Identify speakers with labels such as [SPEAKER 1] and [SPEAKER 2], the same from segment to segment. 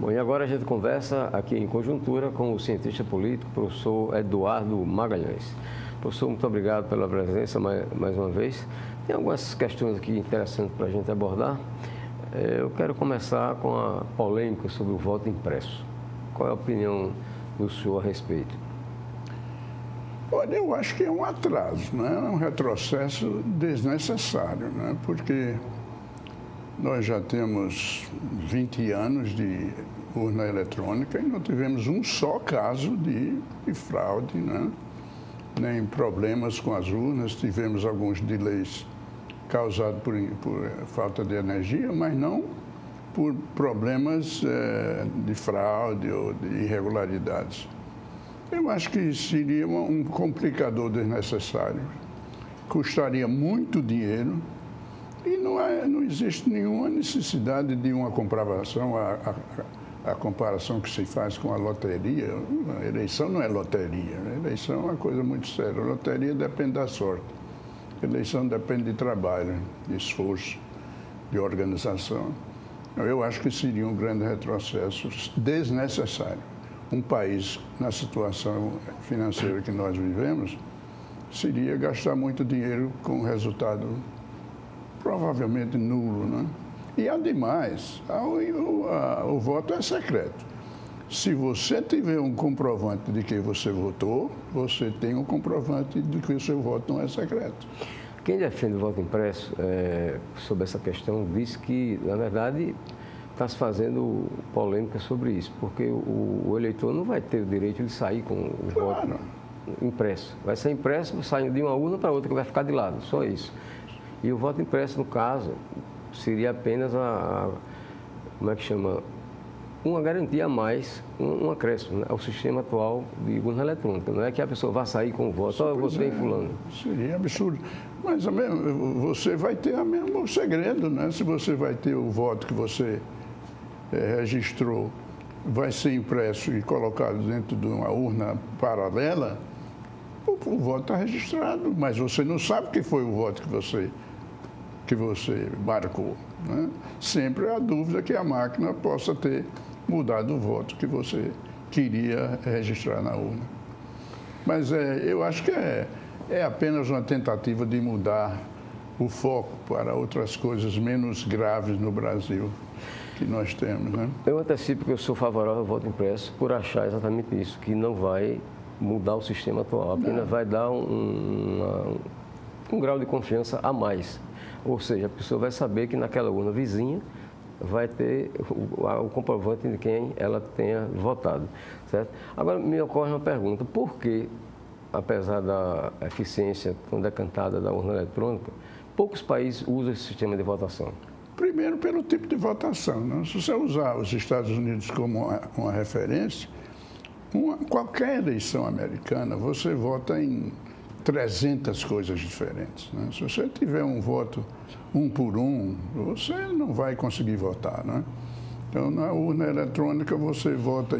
[SPEAKER 1] Bom, e agora a gente conversa aqui em conjuntura com o cientista político, professor Eduardo Magalhães. Professor, muito obrigado pela presença mais uma vez. Tem algumas questões aqui interessantes para a gente abordar. Eu quero começar com a polêmica sobre o voto impresso. Qual é a opinião do senhor a respeito?
[SPEAKER 2] Olha, eu acho que é um atraso, né? É um retrocesso desnecessário, né? Porque nós já temos 20 anos de urna eletrônica e não tivemos um só caso de fraude, né? Nem problemas com as urnas, tivemos alguns delays causados por falta de energia, mas não por problemas de fraude ou de irregularidades. Eu acho que seria um complicador desnecessário, custaria muito dinheiro e não existe nenhuma necessidade de uma comprovação, a comparação que se faz com a loteria. A eleição não é loteria, a eleição é uma coisa muito séria. A loteria depende da sorte, a eleição depende de trabalho, de esforço, de organização. Eu acho que seria um grande retrocesso desnecessário. Um país, na situação financeira que nós vivemos, seria gastar muito dinheiro com um resultado provavelmente nulo, né? E, ademais, o voto é secreto. Se você tiver um comprovante de que você votou, você tem um comprovante de que o seu voto não é secreto.
[SPEAKER 1] Quem defende o voto impresso sobre essa questão diz que, na verdade, está se fazendo polêmica sobre isso, porque o eleitor não vai ter o direito de sair com o voto impresso. Vai ser impresso, saindo de uma urna para outra, que vai ficar de lado, só isso. E o voto impresso, no caso, seria apenas como é que chama? Uma garantia a mais, um acréscimo, né, ao sistema atual de urna eletrônica. Não é que a pessoa vá sair com o voto, só eu votei em fulano.
[SPEAKER 2] Seria absurdo. Mas você vai ter o mesmo segredo, né? Se você vai ter o voto que você registrou, vai ser impresso e colocado dentro de uma urna paralela, o voto está registrado, mas você não sabe que foi o voto que você marcou, né? Sempre há dúvida que a máquina possa ter mudado o voto que você queria registrar na urna. Mas eu acho que é apenas uma tentativa de mudar o foco para outras coisas menos graves no Brasil que nós temos, né?
[SPEAKER 1] Eu antecipo que eu sou favorável ao voto impresso por achar exatamente isso, que não vai mudar o sistema atual, apenas vai dar um grau de confiança a mais. Ou seja, a pessoa vai saber que naquela urna vizinha vai ter o comprovante de quem ela tenha votado, certo? Agora, me ocorre uma pergunta: por que, apesar da eficiência tão decantada da urna eletrônica, poucos países usam esse sistema de votação?
[SPEAKER 2] Primeiro, pelo tipo de votação, né? Se você usar os Estados Unidos como uma referência, qualquer eleição americana, você vota em 300 coisas diferentes, né? Se você tiver um voto um por um, você não vai conseguir votar, né? Então, na urna eletrônica, você vota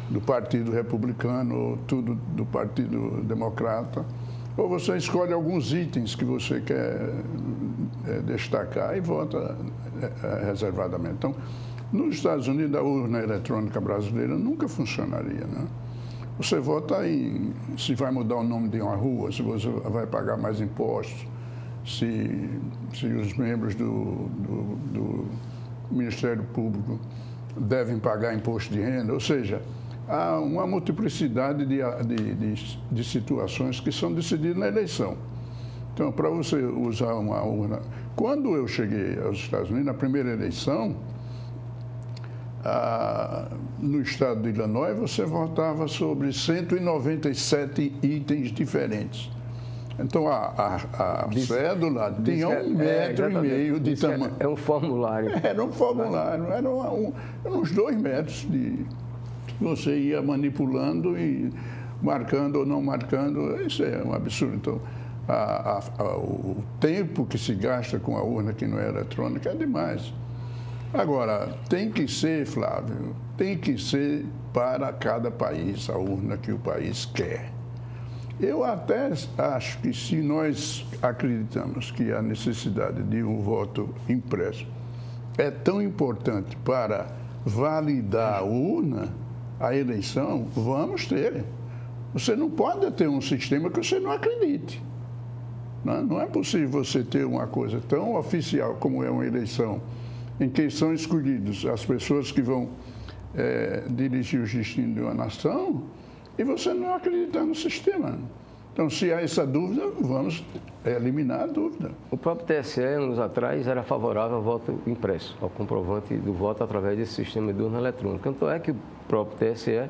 [SPEAKER 2] do Partido Republicano ou tudo do Partido Democrata, ou você escolhe alguns itens que você quer destacar e vota reservadamente. Então, nos Estados Unidos, a urna eletrônica brasileira nunca funcionaria, né? Você vota se vai mudar o nome de uma rua, se você vai pagar mais impostos, se os membros do Ministério Público devem pagar imposto de renda, ou seja, há uma multiplicidade de situações que são decididas na eleição. Então, para você usar uma urna... Quando eu cheguei aos Estados Unidos, na primeira eleição, no estado de Illinois, você votava sobre 197 itens diferentes. Então, a cédula tinha 1,5 metro de tamanho.
[SPEAKER 1] É um formulário.
[SPEAKER 2] Era um formulário, eram uns 2 metros que você ia manipulando e marcando ou não marcando. Isso é um absurdo. Então, o tempo que se gasta com a urna que não é eletrônica é demais. Agora, tem que ser, Flávio, tem que ser para cada país a urna que o país quer. Eu até acho que se nós acreditamos que a necessidade de um voto impresso é tão importante para validar a urna, a eleição, vamos ter. Você não pode ter um sistema que você não acredite. Não é possível você ter uma coisa tão oficial como é uma eleição, em que são escolhidos as pessoas que vão dirigir o destino de uma nação, e você não acreditar no sistema. Então, se há essa dúvida, vamos eliminar a dúvida.
[SPEAKER 1] O próprio TSE, anos atrás, era favorável ao voto impresso, ao comprovante do voto através desse sistema de urna eletrônica. Tanto é que o próprio TSE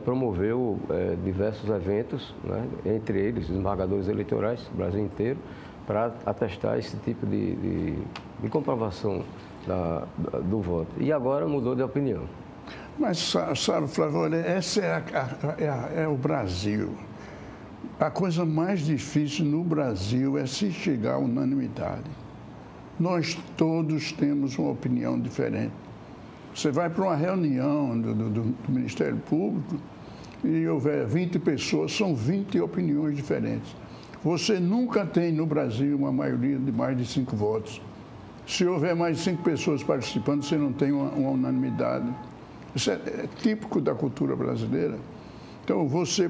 [SPEAKER 1] promoveu diversos eventos, né, entre eles os embargadores eleitorais do Brasil inteiro, para atestar esse tipo de comprovação do voto. E agora mudou de opinião.
[SPEAKER 2] Mas, sabe, Flávio, olha, essa é o Brasil. A coisa mais difícil no Brasil é se chegar à unanimidade. Nós todos temos uma opinião diferente. Você vai para uma reunião do Ministério Público e houver 20 pessoas, são 20 opiniões diferentes. Você nunca tem no Brasil uma maioria de mais de 5 votos. Se houver mais de 5 pessoas participando, você não tem uma unanimidade. Isso é típico da cultura brasileira. Então, você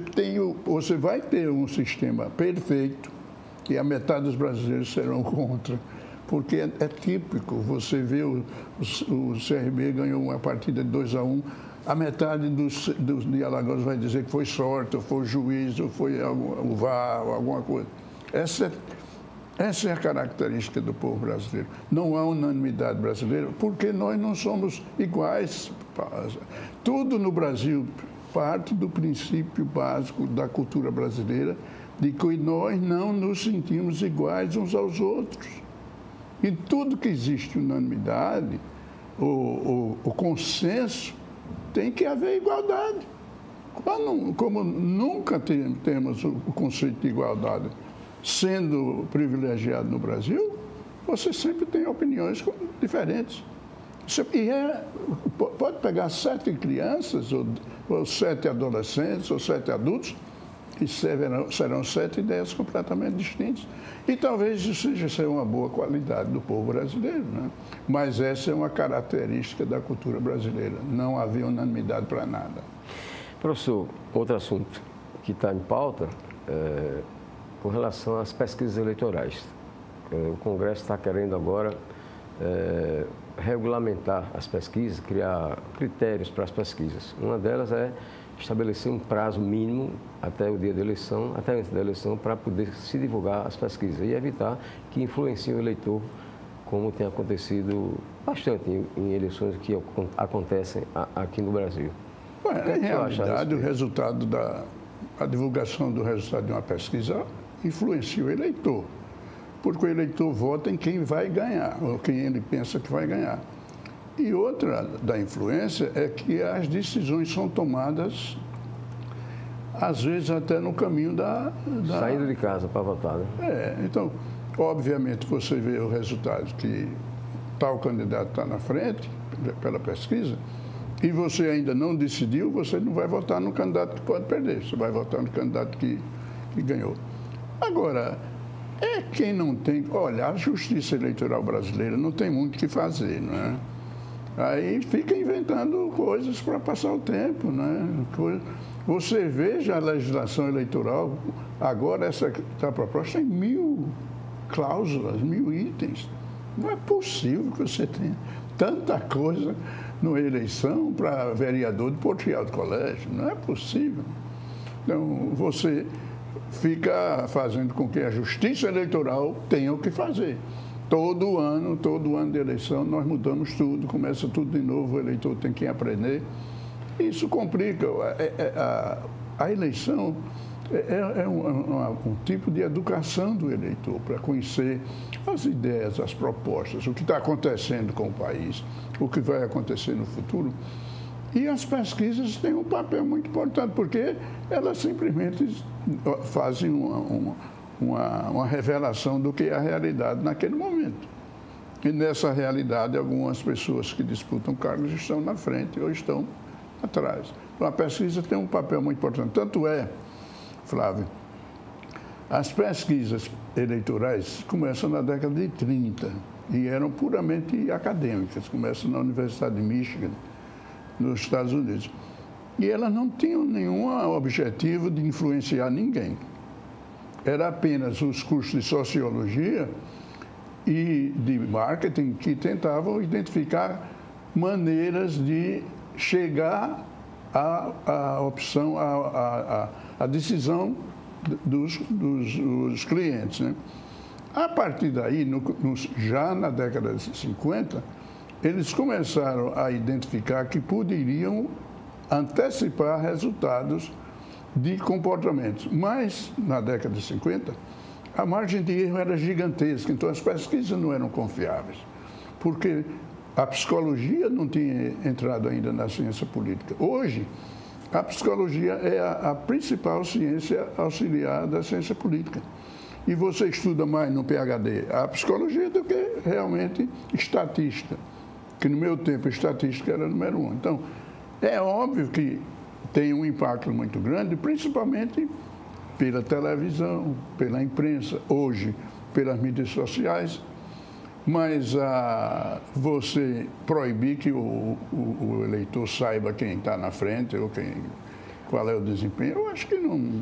[SPEAKER 2] vai ter um sistema perfeito e a metade dos brasileiros serão contra, porque é típico. Você vê o CRB ganhou uma partida de 2-1, a metade de Alagoas vai dizer que foi sorte, ou foi o juiz, ou foi o VAR, ou alguma coisa. Essa é a característica do povo brasileiro. Não há unanimidade brasileira porque nós não somos iguais. Tudo no Brasil parte do princípio básico da cultura brasileira de que nós não nos sentimos iguais uns aos outros. E tudo que existe unanimidade, o consenso, tem que haver igualdade. Como nunca temos o conceito de igualdade sendo privilegiado no Brasil, você sempre tem opiniões diferentes. E pode pegar 7 crianças, ou 7 adolescentes, ou 7 adultos, e serão 7 ideias completamente distintas. E talvez isso seja uma boa qualidade do povo brasileiro, né? Mas essa é uma característica da cultura brasileira. Não havia unanimidade para nada.
[SPEAKER 1] Professor, outro assunto que está em pauta com relação às pesquisas eleitorais. O Congresso está querendo agora regulamentar as pesquisas, criar critérios para as pesquisas. Uma delas é estabelecer um prazo mínimo até o dia da eleição, até antes da eleição, para poder se divulgar as pesquisas e evitar que influenciem o eleitor, como tem acontecido bastante em eleições que acontecem aqui no Brasil.
[SPEAKER 2] Em realidade, o resultado a divulgação do resultado de uma pesquisa influencia o eleitor, porque o eleitor vota em quem vai ganhar, ou quem ele pensa que vai ganhar. E outra da influência é que as decisões são tomadas, às vezes, até no caminho
[SPEAKER 1] saindo de casa para votar, né?
[SPEAKER 2] Então, obviamente, você vê o resultado que tal candidato está na frente, pela pesquisa, e você ainda não decidiu, você não vai votar no candidato que pode perder, você vai votar no candidato que ganhou. Agora, quem não tem... Olha, a justiça eleitoral brasileira não tem muito o que fazer, não é? Aí fica inventando coisas para passar o tempo, né? Você veja a legislação eleitoral, agora essa que está proposta tem 1000 cláusulas, 1000 itens. Não é possível que você tenha tanta coisa numa eleição para vereador de Porto Alto Colégio. Não é possível. Então, você fica fazendo com que a justiça eleitoral tenha o que fazer. Todo ano de eleição, nós mudamos tudo, começa tudo de novo, o eleitor tem que aprender. Isso complica. A eleição é um tipo de educação do eleitor, para conhecer as ideias, as propostas, o que está acontecendo com o país, o que vai acontecer no futuro. E as pesquisas têm um papel muito importante, porque elas simplesmente fazem uma revelação do que é a realidade naquele momento. E nessa realidade, algumas pessoas que disputam cargos estão na frente ou estão atrás. Então, a pesquisa tem um papel muito importante. Tanto é, Flávio, as pesquisas eleitorais começam na década de 30 e eram puramente acadêmicas. Começam na Universidade de Michigan, nos Estados Unidos. E elas não tinham nenhum objetivo de influenciar ninguém. Era apenas os cursos de sociologia e de marketing que tentavam identificar maneiras de chegar à opção, à decisão dos clientes, né? A partir daí, já na década de 50, eles começaram a identificar que poderiam antecipar resultados de comportamentos. Mas, na década de 50, a margem de erro era gigantesca, então as pesquisas não eram confiáveis, porque a psicologia não tinha entrado ainda na ciência política. Hoje, a psicologia é a principal ciência auxiliar da ciência política. E você estuda mais no PhD a psicologia do que realmente estatística, que no meu tempo a estatística era número 1. Então, é óbvio que tem um impacto muito grande, principalmente pela televisão, pela imprensa, hoje pelas mídias sociais, mas você proibir que o eleitor saiba quem está na frente ou qual é o desempenho, eu acho que não...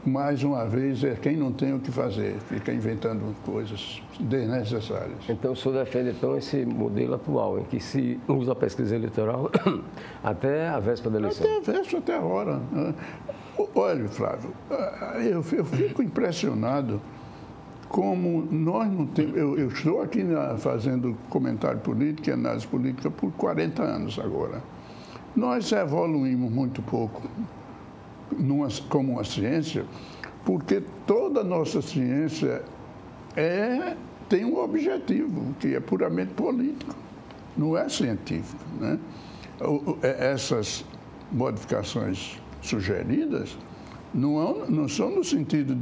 [SPEAKER 2] mais uma vez, quem não tem o que fazer, fica inventando coisas desnecessárias.
[SPEAKER 1] Então, o senhor defende esse modelo atual, em que se usa a pesquisa eleitoral até a véspera da eleição?
[SPEAKER 2] Até a véspera, até a hora. Olha, Flávio, eu fico impressionado como nós não temos... Eu estou aqui fazendo comentário político e análise política por 40 anos agora. Nós evoluímos muito pouco como uma ciência, porque toda a nossa ciência tem um objetivo, que é puramente político, não é científico, né? Essas modificações sugeridas não são no sentido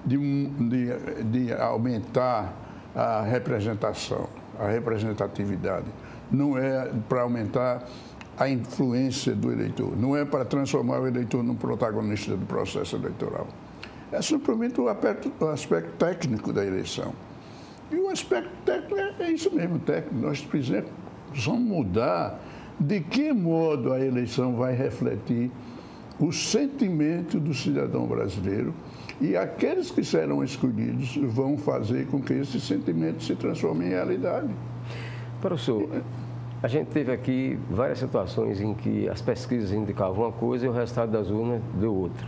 [SPEAKER 2] de aumentar a representação, a representatividade, não é para aumentar a influência do eleitor, não é para transformar o eleitor num protagonista do processo eleitoral. É simplesmente o aspecto técnico da eleição. E o aspecto técnico é isso mesmo, técnico. Nós precisamos mudar de que modo a eleição vai refletir o sentimento do cidadão brasileiro, e aqueles que serão escolhidos vão fazer com que esse sentimento se transforme em realidade.
[SPEAKER 1] Professor, a gente teve aqui várias situações em que as pesquisas indicavam uma coisa e o resultado das urnas deu outra.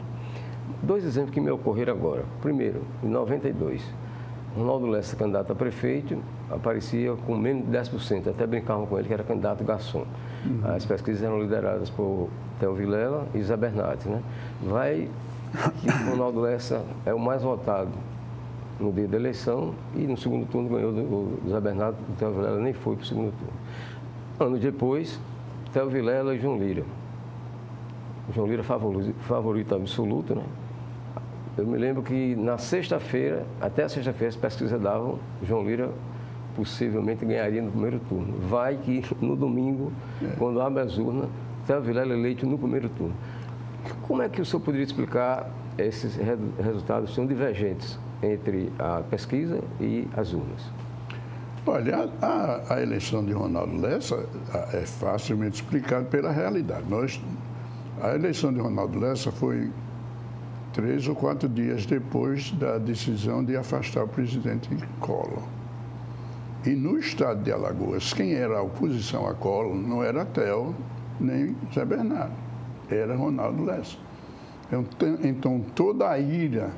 [SPEAKER 1] Dois exemplos que me ocorreram agora. Primeiro, em 92, Ronaldo Lessa, candidato a prefeito, aparecia com menos de 10%. Até brincavam com ele que era candidato garçom. As pesquisas eram lideradas por Theo Vilela e Zé Bernardes, né? Vai que o Ronaldo Lessa é o mais votado no dia da eleição e no segundo turno ganhou o Zé Bernardes, o Theo Vilela nem foi para o segundo turno. Anos depois, Theo Vilela e João Lira. João Lira favorito absoluto, né? Eu me lembro que na sexta-feira, até a sexta-feira, as pesquisas davam João Lira possivelmente ganharia no primeiro turno. Vai que no domingo, quando abre as urnas, Theo Vilela eleito no primeiro turno. Como é que o senhor poderia explicar esses resultados são divergentes entre a pesquisa e as urnas?
[SPEAKER 2] Olha, a eleição de Ronaldo Lessa é facilmente explicada pela realidade. A eleição de Ronaldo Lessa foi 3 ou 4 dias depois da decisão de afastar o presidente Collor. E no estado de Alagoas, quem era a oposição a Collor não era Theo nem Zé Bernardo, era Ronaldo Lessa. Então, toda a ira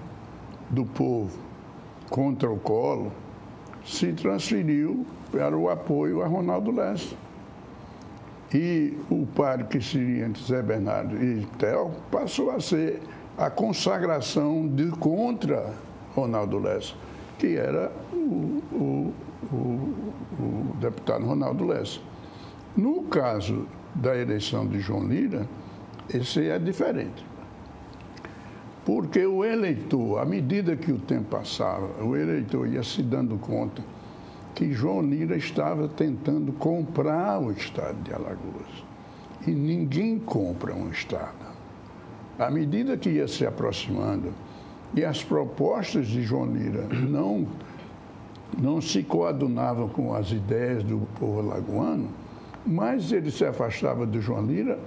[SPEAKER 2] do povo contra o Collor se transferiu para o apoio a Ronaldo Lessa. E o par que seria entre Zé Bernardo e Theo passou a ser a consagração contra Ronaldo Lessa, que era o deputado Ronaldo Lessa. No caso da eleição de João Lira, esse é diferente. Porque o eleitor, à medida que o tempo passava, o eleitor ia se dando conta que João Lira estava tentando comprar o estado de Alagoas. E ninguém compra um estado. À medida que ia se aproximando, e as propostas de João Lira não se coadunavam com as ideias do povo alagoano, mas ele se afastava do João Lira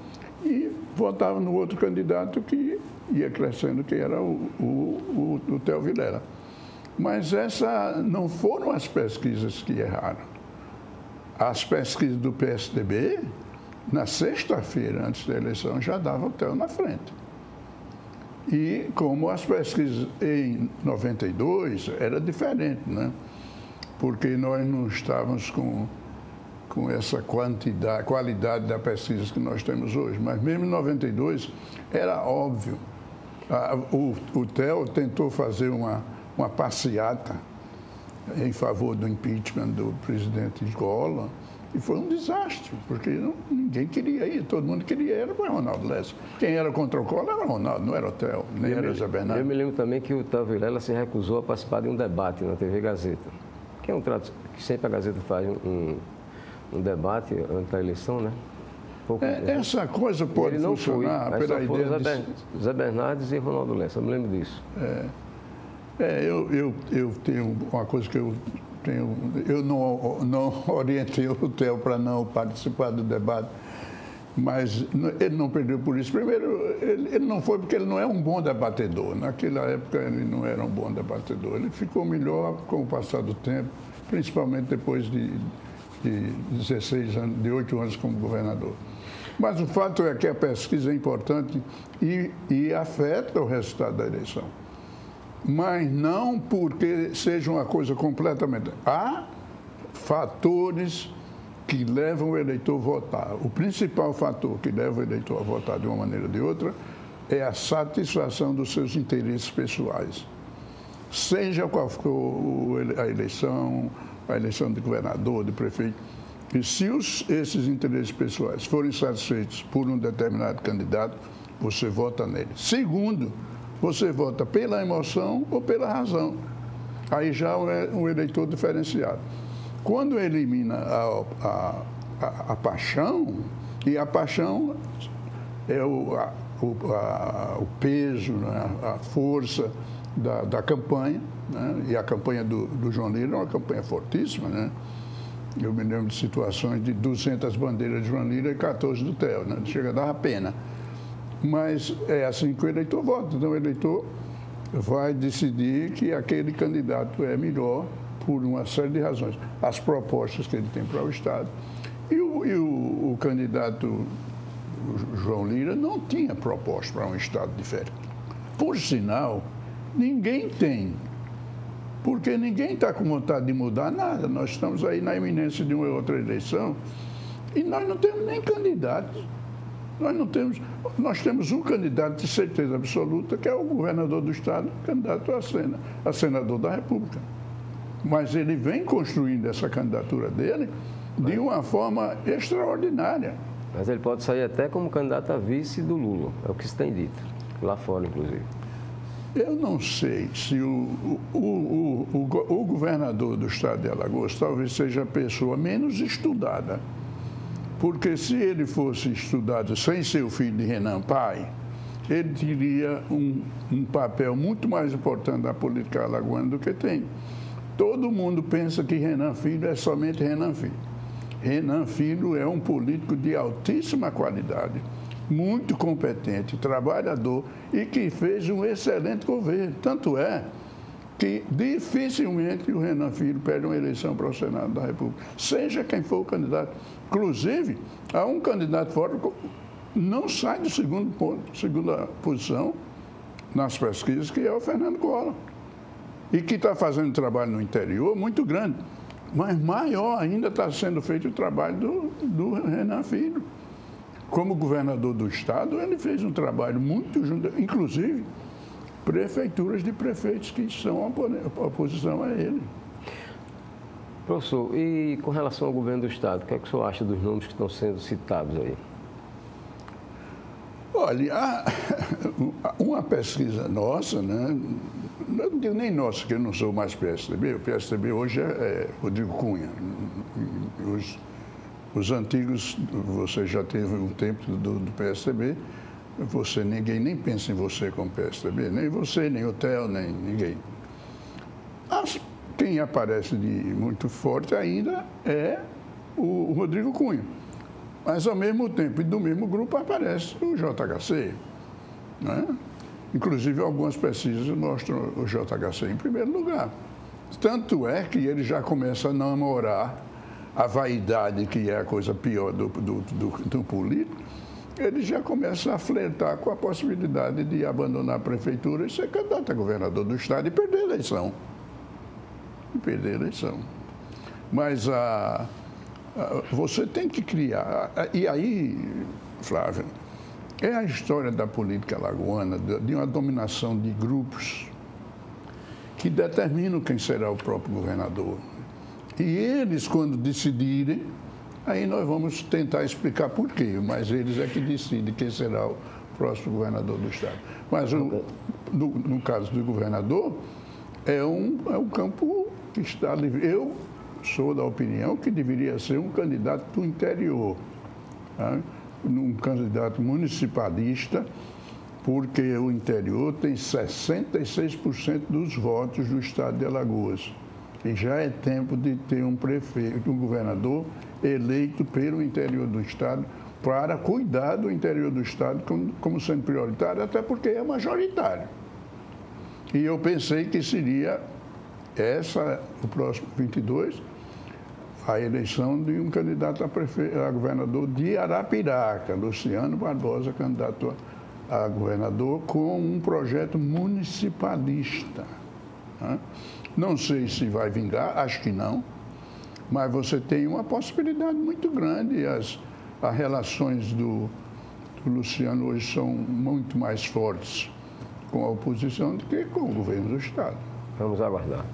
[SPEAKER 2] e votava no outro candidato que ia crescendo, que era o Theo Vilela. Mas não foram as pesquisas que erraram. As pesquisas do PSDB, na sexta-feira, antes da eleição, já davam o Theo na frente. E como as pesquisas em 92 era diferente, né? Porque nós não estávamos com essa qualidade da pesquisa que nós temos hoje. Mas mesmo em 92 era óbvio. O Theo tentou fazer uma passeata em favor do impeachment do presidente Collor e foi um desastre, porque ninguém queria ir, todo mundo queria ir para o Ronaldo Lessa. Quem era contra o Collor era o Ronaldo, não era o Theo, nem era o Zé Bernardo.
[SPEAKER 1] Eu me lembro também que o Theo Vilela se recusou a participar de um debate na TV Gazeta, que é um trato que sempre a Gazeta faz um debate antes da eleição, né?
[SPEAKER 2] Essa coisa pode funcionar pela ideia
[SPEAKER 1] Zé Bernardes e Ronaldo Lessa, eu me lembro disso.
[SPEAKER 2] Eu tenho uma coisa que eu não orientei o Theo para não participar do debate, mas ele não perdeu por isso. Primeiro, ele não foi porque ele não é um bom debatedor. Naquela época ele não era um bom debatedor. Ele ficou melhor com o passar do tempo, principalmente depois de 16 anos, de 8 anos como governador. Mas o fato é que a pesquisa é importante e afeta o resultado da eleição. Mas não porque seja uma coisa completamente... Há fatores que levam o eleitor a votar. O principal fator que leva o eleitor a votar de uma maneira ou de outra é a satisfação dos seus interesses pessoais. Seja qual for a eleição de governador, de prefeito. E se esses interesses pessoais forem satisfeitos por um determinado candidato, você vota nele. Segundo, você vota pela emoção ou pela razão. Aí já é um eleitor diferenciado. Quando elimina a paixão, e a paixão é o peso, né, a força da campanha, né, e a campanha do João Lira é uma campanha fortíssima, né? Eu me lembro de situações de 200 bandeiras de João Lira e 14 do Theo, né? Chega a dar pena. Mas é assim que o eleitor vota. Então, o eleitor vai decidir que aquele candidato é melhor por uma série de razões. As propostas que ele tem para o Estado. E o candidato João Lira não tinha proposta para um Estado diferente. Por sinal, ninguém tem. Porque ninguém está com vontade de mudar nada. Nós estamos aí na iminência de uma outra eleição e nós não temos nem candidatos. Nós temos um candidato de certeza absoluta, que é o governador do Estado, candidato a senador da República. Mas ele vem construindo essa candidatura dele de uma forma extraordinária.
[SPEAKER 1] Mas ele pode sair até como candidato a vice do Lula, é o que se tem dito, lá fora, inclusive.
[SPEAKER 2] Eu não sei se o governador do Estado de Alagoas talvez seja a pessoa menos estudada. Porque se ele fosse estudado sem ser o filho de Renan pai, ele teria um papel muito mais importante na política alagoana do que tem. Todo mundo pensa que Renan Filho é somente Renan Filho. Renan Filho é um político de altíssima qualidade, muito competente, trabalhador e que fez um excelente governo. Tanto é que dificilmente o Renan Filho perde uma eleição para o Senado da República, seja quem for o candidato. Inclusive, há um candidato fora que não sai do segunda posição nas pesquisas, que é o Fernando Collor. E que está fazendo um trabalho no interior muito grande. Mas maior ainda está sendo feito o trabalho do Renan Filho. Como governador do Estado, ele fez um trabalho muito junto, inclusive prefeituras de prefeitos que são oposição a ele.
[SPEAKER 1] Professor, e com relação ao governo do Estado, o que é que o senhor acha dos nomes que estão sendo citados aí?
[SPEAKER 2] Olha, uma pesquisa nossa, né? Não digo nem nossa, que eu não sou mais PSDB, o PSDB hoje é Rodrigo Cunha. Os antigos, você já teve um tempo do PSDB, ninguém nem pensa em você como PSDB, nem você, nem o Theo, nem ninguém. Quem aparece de muito forte ainda é o Rodrigo Cunha. Mas, ao mesmo tempo, e do mesmo grupo, aparece o JHC. Né? Inclusive, algumas pesquisas mostram o JHC em primeiro lugar. Tanto é que ele já começa a namorar a vaidade, que é a coisa pior do político. Ele já começa a flertar com a possibilidade de abandonar a prefeitura e ser candidato a governador do estado e perder a eleição. Mas você tem que criar... E aí, Flávio, é a história da política alagoana, de uma dominação de grupos que determinam quem será o próprio governador. E eles, quando decidirem, aí nós vamos tentar explicar por quê, mas eles é que decidem quem será o próximo governador do estado. Mas no caso do governador, é um campo que está livre. Eu sou da opinião que deveria ser um candidato do interior, tá? Um candidato municipalista, porque o interior tem 66% dos votos do estado de Alagoas. E já é tempo de ter um prefeito, um governador eleito pelo interior do estado para cuidar do interior do estado como sendo prioritário, até porque é majoritário. E eu pensei que seria o próximo 22, a eleição de um candidato a governador de Arapiraca, Luciano Barbosa, candidato a governador, com um projeto municipalista. Né? Não sei se vai vingar, acho que não, mas você tem uma possibilidade muito grande. As relações do Luciano hoje são muito mais fortes com a oposição do que com o governo do estado.
[SPEAKER 1] Vamos aguardar.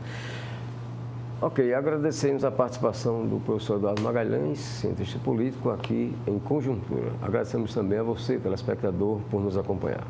[SPEAKER 1] Ok, agradecemos a participação do professor Eduardo Magalhães, cientista político, aqui em Conjuntura. Agradecemos também a você, telespectador, por nos acompanhar.